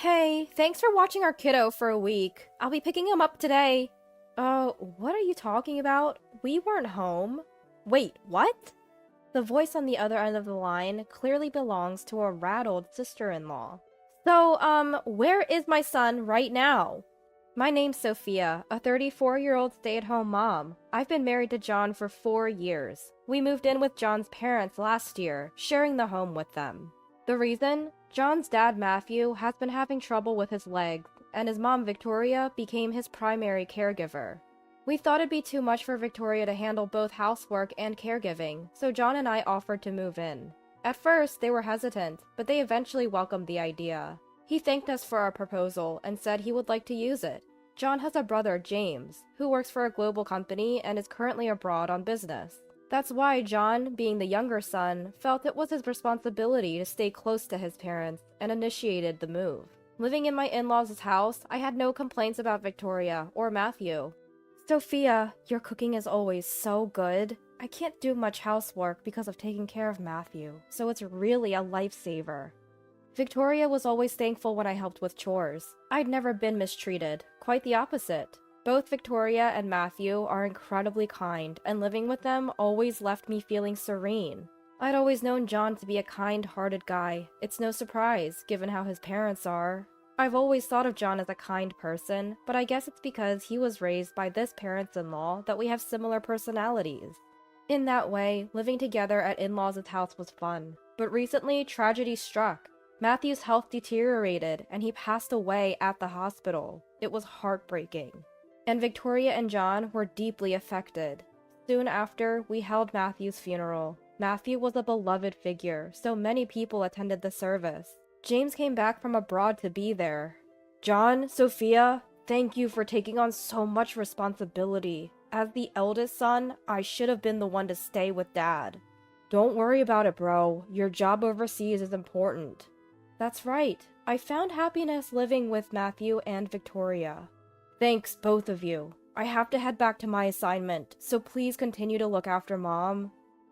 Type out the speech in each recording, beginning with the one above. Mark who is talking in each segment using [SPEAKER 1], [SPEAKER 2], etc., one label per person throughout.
[SPEAKER 1] Hey, thanks for watching our kiddo for a week. I'll be picking him up today. What are you talking about? We weren't home. Wait, what? The voice on the other end of the line clearly belongs to a rattled sister-in-law. So, where is my son right now? My name's Sophia, a 34-year-old stay-at-home mom. I've been married to John for 4 years. We moved in with John's parents last year, sharing the home with them. The reason? John's dad, Matthew, has been having trouble with his legs, and his mom, Victoria, became his primary caregiver. We thought it'd be too much for Victoria to handle both housework and caregiving, so John and I offered to move in. At first, they were hesitant, but they eventually welcomed the idea. He thanked us for our proposal and said he would like to use it. John has a brother, James, who works for a global company and is currently abroad on business. That's why John, being the younger son, felt it was his responsibility to stay close to his parents and initiated the move. Living in my in-laws' house, I had no complaints about Victoria or Matthew. Sophia, your cooking is always so good. I can't do much housework because of taking care of Matthew, so it's really a lifesaver. Victoria was always thankful when I helped with chores. I'd never been mistreated, quite the opposite. Both Victoria and Matthew are incredibly kind, and living with them always left me feeling serene. I'd always known John to be a kind-hearted guy. It's no surprise, given how his parents are. I've always thought of John as a kind person, but I guess it's because he was raised by this parents-in-law that we have similar personalities. In that way, living together at in-laws' house was fun. But recently, tragedy struck. Matthew's health deteriorated, and he passed away at the hospital. It was heartbreaking. And Victoria and John were deeply affected. Soon after, we held Matthew's funeral. Matthew was a beloved figure, so many people attended the service. James came back from abroad to be there. John, Sophia, thank you for taking on so much responsibility. As the eldest son, I should have been the one to stay with Dad. Don't worry about it, bro. Your job overseas is important. That's right. I found happiness living with Matthew and Victoria. Thanks, both of you. I have to head back to my assignment, so please continue to look after Mom.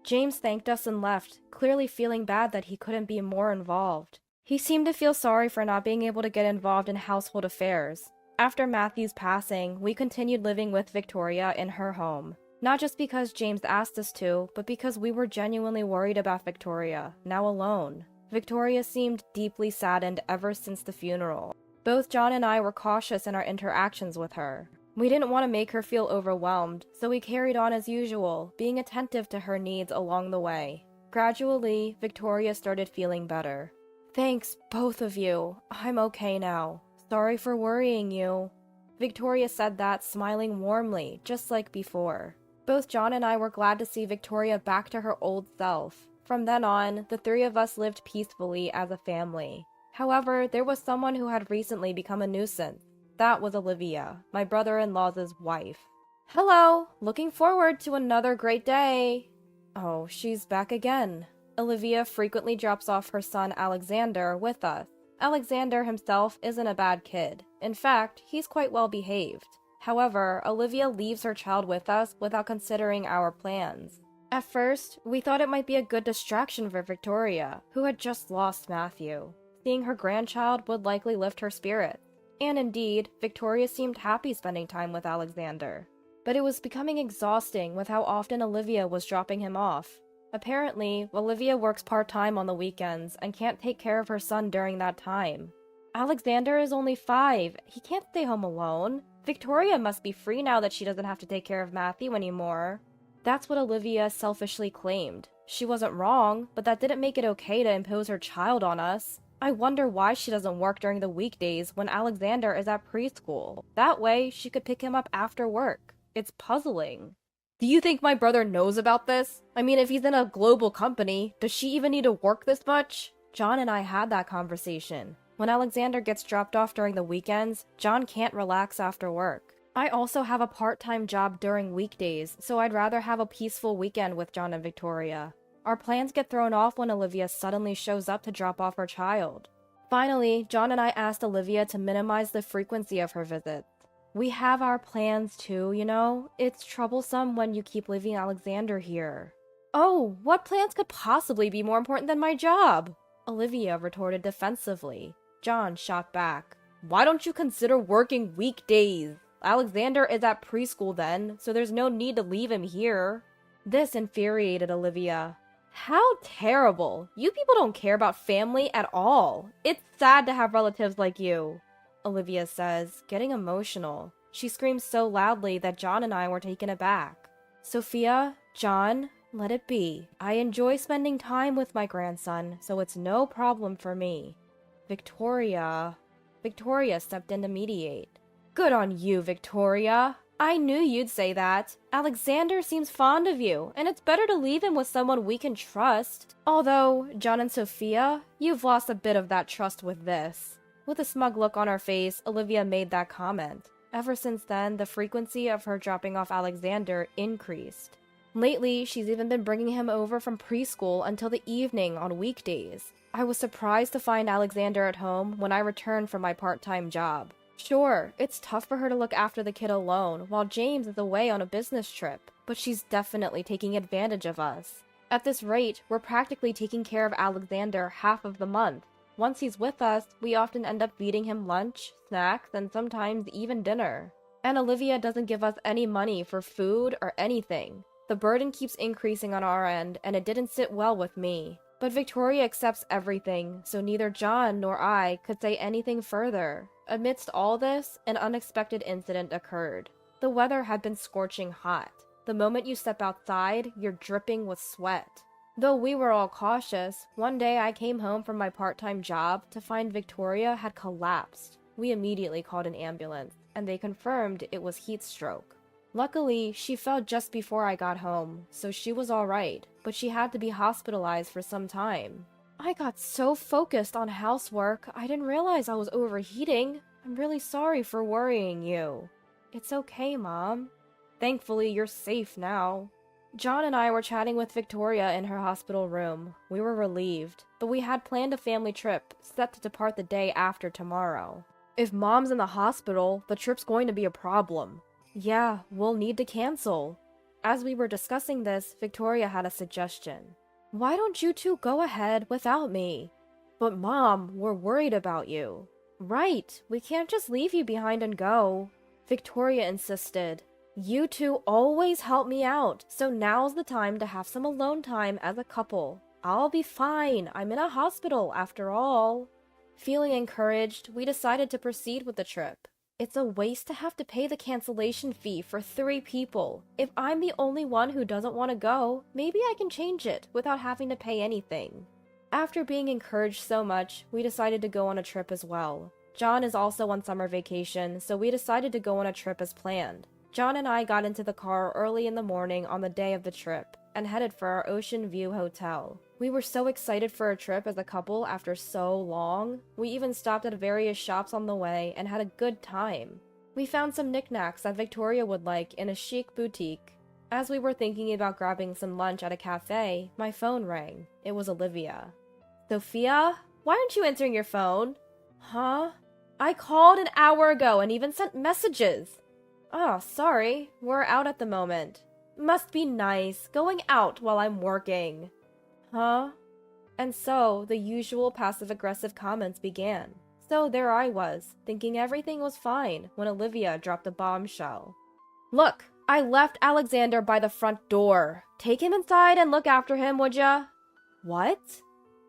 [SPEAKER 1] James thanked us and left, clearly feeling bad that he couldn't be more involved. He seemed to feel sorry for not being able to get involved in household affairs. After Matthew's passing, we continued living with Victoria in her home. Not just because James asked us to, but because we were genuinely worried about Victoria, now alone. Victoria seemed deeply saddened ever since the funeral. Both John and I were cautious in our interactions with her. We didn't want to make her feel overwhelmed, so we carried on as usual, being attentive to her needs along the way. Gradually, Victoria started feeling better. Thanks, both of you. I'm okay now. Sorry for worrying you. Victoria said that, smiling warmly, just like before. Both John and I were glad to see Victoria back to her old self. From then on, the three of us lived peacefully as a family. However, there was someone who had recently become a nuisance. That was Olivia, my brother-in-law's wife. Hello! Looking forward to another great day! Oh, she's back again. Olivia frequently drops off her son Alexander with us. Alexander himself isn't a bad kid. In fact, he's quite well behaved. However, Olivia leaves her child with us without considering our plans. At first, we thought it might be a good distraction for Victoria, who had just lost Matthew. Seeing her grandchild would likely lift her spirits. And indeed, Victoria seemed happy spending time with Alexander. But it was becoming exhausting with how often Olivia was dropping him off. Apparently, Olivia works part-time on the weekends and can't take care of her son during that time. Alexander is only 5. He can't stay home alone. Victoria must be free now that she doesn't have to take care of Matthew anymore. That's what Olivia selfishly claimed. She wasn't wrong, but that didn't make it okay to impose her child on us. I wonder why she doesn't work during the weekdays when Alexander is at preschool. That way, she could pick him up after work. It's puzzling. Do you think my brother knows about this? I mean, if he's in a global company, does she even need to work this much? John and I had that conversation. When Alexander gets dropped off during the weekends, John can't relax after work. I also have a part-time job during weekdays, so I'd rather have a peaceful weekend with John and Victoria. Our plans get thrown off when Olivia suddenly shows up to drop off her child. Finally, John and I asked Olivia to minimize the frequency of her visits. We have our plans too, you know? It's troublesome when you keep leaving Alexander here. Oh, what plans could possibly be more important than my job? Olivia retorted defensively. John shot back. Why don't you consider working weekdays? Alexander is at preschool then, so there's no need to leave him here. This infuriated Olivia. How terrible! You people don't care about family at all. It's sad to have relatives like you, Olivia says, getting emotional. She screams so loudly that John and I were taken aback. Sophia, John, let it be. I enjoy spending time with my grandson, so it's no problem for me. Victoria stepped in to mediate. Good on you, Victoria. I knew you'd say that. Alexander seems fond of you, and it's better to leave him with someone we can trust. Although, John and Sophia, you've lost a bit of that trust with this. With a smug look on her face, Olivia made that comment. Ever since then, the frequency of her dropping off Alexander increased. Lately, she's even been bringing him over from preschool until the evening on weekdays. I was surprised to find Alexander at home when I returned from my part-time job. Sure, it's tough for her to look after the kid alone while James is away on a business trip, but she's definitely taking advantage of us. At this rate, we're practically taking care of Alexander half of the month. Once he's with us, we often end up feeding him lunch, snacks, and sometimes even dinner. And Olivia doesn't give us any money for food or anything. The burden keeps increasing on our end, and it didn't sit well with me. But Victoria accepts everything, so neither John nor I could say anything further. Amidst all this, an unexpected incident occurred. The weather had been scorching hot. The moment you step outside, you're dripping with sweat. Though we were all cautious, one day I came home from my part-time job to find Victoria had collapsed. We immediately called an ambulance, and they confirmed it was heat stroke. Luckily, she fell just before I got home, so she was alright, but she had to be hospitalized for some time. I got so focused on housework, I didn't realize I was overheating. I'm really sorry for worrying you. It's okay, Mom. Thankfully, you're safe now. John and I were chatting with Victoria in her hospital room. We were relieved, but we had planned a family trip, set to depart the day after tomorrow. If Mom's in the hospital, the trip's going to be a problem. Yeah, we'll need to cancel. As we were discussing this, Victoria had a suggestion. Why don't you two go ahead without me? But Mom, we're worried about you. Right, we can't just leave you behind and go. Victoria insisted. You two always help me out, so now's the time to have some alone time as a couple. I'll be fine, I'm in a hospital after all. Feeling encouraged, we decided to proceed with the trip. It's a waste to have to pay the cancellation fee for 3 people. If I'm the only one who doesn't want to go, maybe I can change it without having to pay anything. After being encouraged so much, we decided to go on a trip as well. John is also on summer vacation, so we decided to go on a trip as planned. John and I got into the car early in the morning on the day of the trip and headed for our Ocean View hotel. We were so excited for a trip as a couple after so long. We even stopped at various shops on the way and had a good time. We found some knickknacks that Victoria would like in a chic boutique. As we were thinking about grabbing some lunch at a cafe, my phone rang. It was Olivia. Sophia? Why aren't you answering your phone? Huh? I called an hour ago and even sent messages. Oh, sorry. We're out at the moment. Must be nice, going out while I'm working. Huh? And so, the usual passive-aggressive comments began. So there I was, thinking everything was fine, when Olivia dropped a bombshell. Look, I left Alexander by the front door. Take him inside and look after him, would ya? What?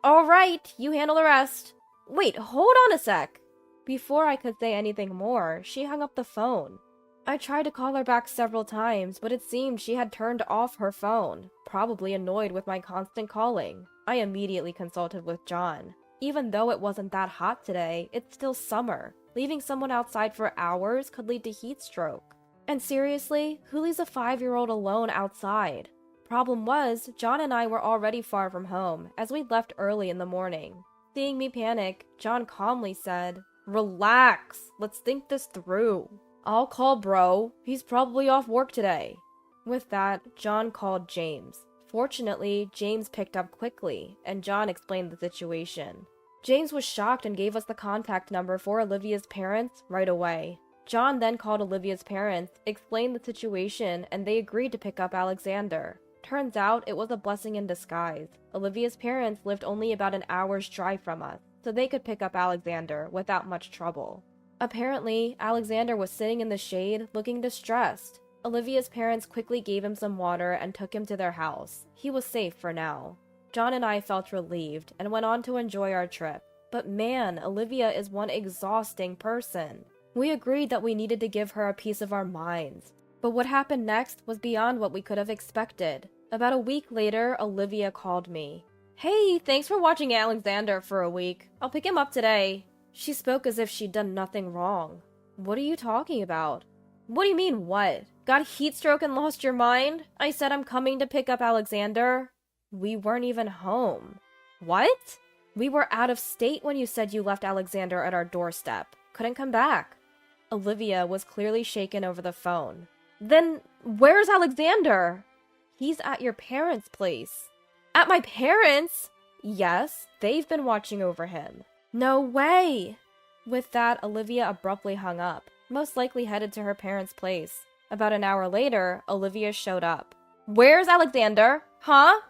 [SPEAKER 1] Alright, you handle the rest. Wait, hold on a sec. Before I could say anything more, she hung up the phone. I tried to call her back several times, but it seemed she had turned off her phone, probably annoyed with my constant calling. I immediately consulted with John. Even though it wasn't that hot today, it's still summer. Leaving someone outside for hours could lead to heat stroke. And seriously, who leaves a 5-year-old alone outside? Problem was, John and I were already far from home, as we left early in the morning. Seeing me panic, John calmly said, "Relax, let's think this through. I'll call bro, he's probably off work today." With that, John called James. Fortunately, James picked up quickly, and John explained the situation. James was shocked and gave us the contact number for Olivia's parents right away. John then called Olivia's parents, explained the situation, and they agreed to pick up Alexander. Turns out it was a blessing in disguise. Olivia's parents lived only about an hour's drive from us. so they could pick up Alexander without much trouble. Apparently, Alexander was sitting in the shade, looking distressed. Olivia's parents quickly gave him some water and took him to their house. He was safe for now. John and I felt relieved and went on to enjoy our trip. But man, Olivia is one exhausting person. We agreed that we needed to give her a piece of our minds. But what happened next was beyond what we could have expected. About a week later, Olivia called me. "Hey, thanks for watching Alexander for a week. I'll pick him up today." She spoke as if she'd done nothing wrong. "What are you talking about?" "What do you mean, what? Got heat stroke and lost your mind? I said I'm coming to pick up Alexander." "We weren't even home." "What?" "We were out of state when you said you left Alexander at our doorstep. Couldn't come back." Olivia was clearly shaken over the phone. "Then where's Alexander?" "He's at your parents' place." "At my parents'?" "Yes, they've been watching over him." "No way!" With that, Olivia abruptly hung up, most likely headed to her parents' place. About an hour later, Olivia showed up. "Where's Alexander? Huh?"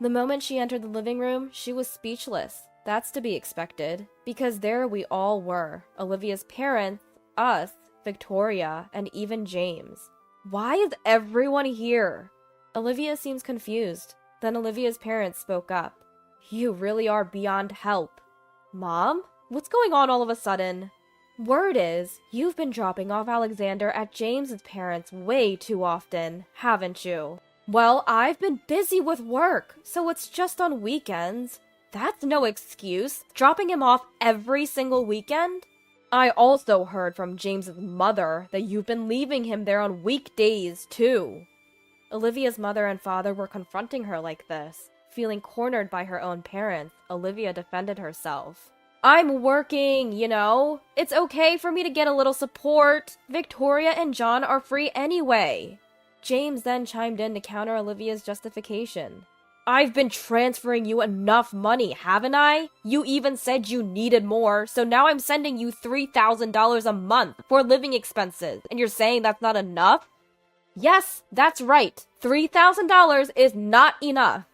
[SPEAKER 1] The moment she entered the living room, she was speechless. That's to be expected, because there we all were. Olivia's parents, us, Victoria, and even James. Why is everyone here? Olivia seems confused. Then Olivia's parents spoke up. "You really are beyond help." "Mom? What's going on all of a sudden?" "Word is, you've been dropping off Alexander at James's parents way too often, haven't you?" "Well, I've been busy with work, so it's just on weekends." "That's no excuse. Dropping him off every single weekend?" "I also heard from James's mother that you've been leaving him there on weekdays, too." Olivia's mother and father were confronting her like this. Feeling cornered by her own parents, Olivia defended herself. "I'm working, you know. It's okay for me to get a little support. Victoria and John are free anyway." James then chimed in to counter Olivia's justification. "I've been transferring you enough money, haven't I? You even said you needed more, so now I'm sending you $3,000 a month for living expenses, and you're saying that's not enough?" "Yes, that's right. $3,000 is not enough."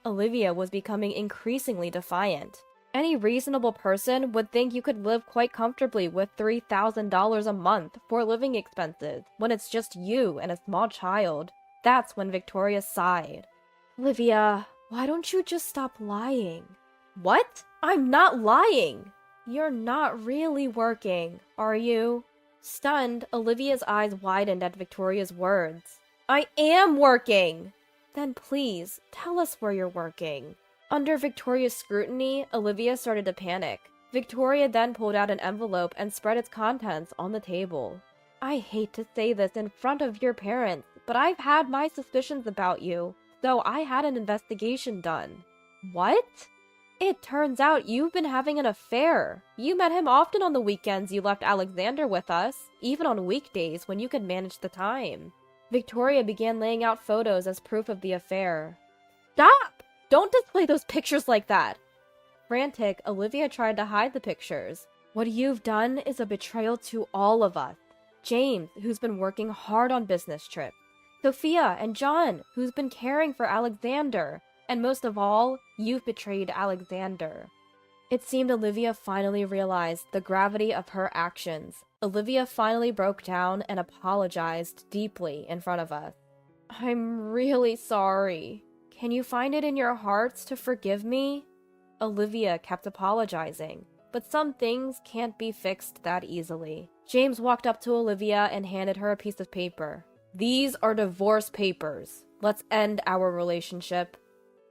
[SPEAKER 1] Olivia was becoming increasingly defiant. Any reasonable person would think you could live quite comfortably with $3,000 a month for living expenses when it's just you and a small child. That's when Victoria sighed. "Olivia, why don't you just stop lying?" "What? I'm not lying!" "You're not really working, are you?" Stunned, Olivia's eyes widened at Victoria's words. "I am working!" "Then please, tell us where you're working." Under Victoria's scrutiny, Olivia started to panic. Victoria then pulled out an envelope and spread its contents on the table. "I hate to say this in front of your parents, but I've had my suspicions about you, so I had an investigation done." "What?" "It turns out you've been having an affair. You met him often on the weekends you left Alexander with us, even on weekdays when you could manage the time." Victoria began laying out photos as proof of the affair. "Stop! Don't display those pictures like that!" Frantic, Olivia tried to hide the pictures. "What you've done is a betrayal to all of us. James, who's been working hard on business trips. Sophia and John, who's been caring for Alexander. And most of all, you've betrayed Alexander." It seemed Olivia finally realized the gravity of her actions. Olivia finally broke down and apologized deeply in front of us. "I'm really sorry. Can you find it in your hearts to forgive me?" Olivia kept apologizing, but some things can't be fixed that easily. James walked up to Olivia and handed her a piece of paper. "These are divorce papers. Let's end our relationship."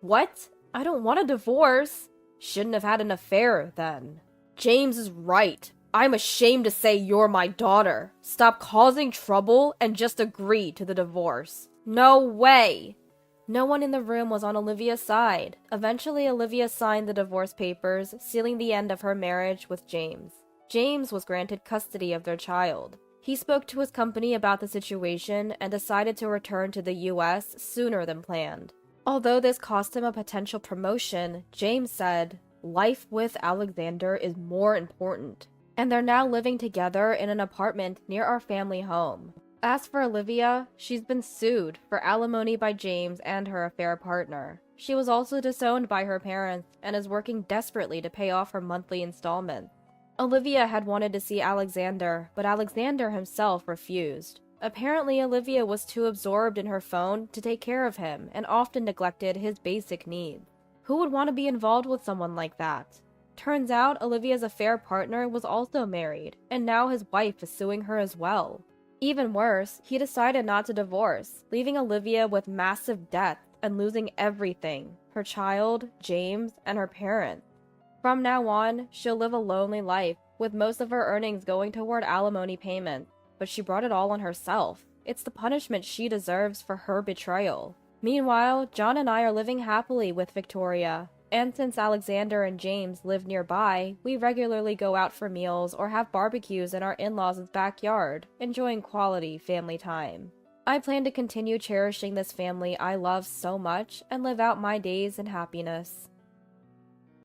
[SPEAKER 1] "What? I don't want a divorce." "Shouldn't have had an affair, then." "James is right. I'm ashamed to say you're my daughter. Stop causing trouble and just agree to the divorce." "No way!" No one in the room was on Olivia's side. Eventually, Olivia signed the divorce papers, sealing the end of her marriage with James. James was granted custody of their child. He spoke to his company about the situation and decided to return to the US sooner than planned. Although this cost him a potential promotion, James said, "Life with Alexander is more important." And they're now living together in an apartment near our family home. As for Olivia, she's been sued for alimony by James and her affair partner. She was also disowned by her parents and is working desperately to pay off her monthly installments. Olivia had wanted to see Alexander, but Alexander himself refused. Apparently, Olivia was too absorbed in her phone to take care of him and often neglected his basic needs. Who would want to be involved with someone like that? Turns out, Olivia's affair partner was also married, and now his wife is suing her as well. Even worse, he decided not to divorce, leaving Olivia with massive debt and losing everything: her child, James, and her parents. From now on, she'll live a lonely life, with most of her earnings going toward alimony payments, but she brought it all on herself. It's the punishment she deserves for her betrayal. Meanwhile, John and I are living happily with Victoria, and since Alexander and James live nearby, we regularly go out for meals or have barbecues in our in-laws' backyard, enjoying quality family time. I plan to continue cherishing this family I love so much and live out my days in happiness.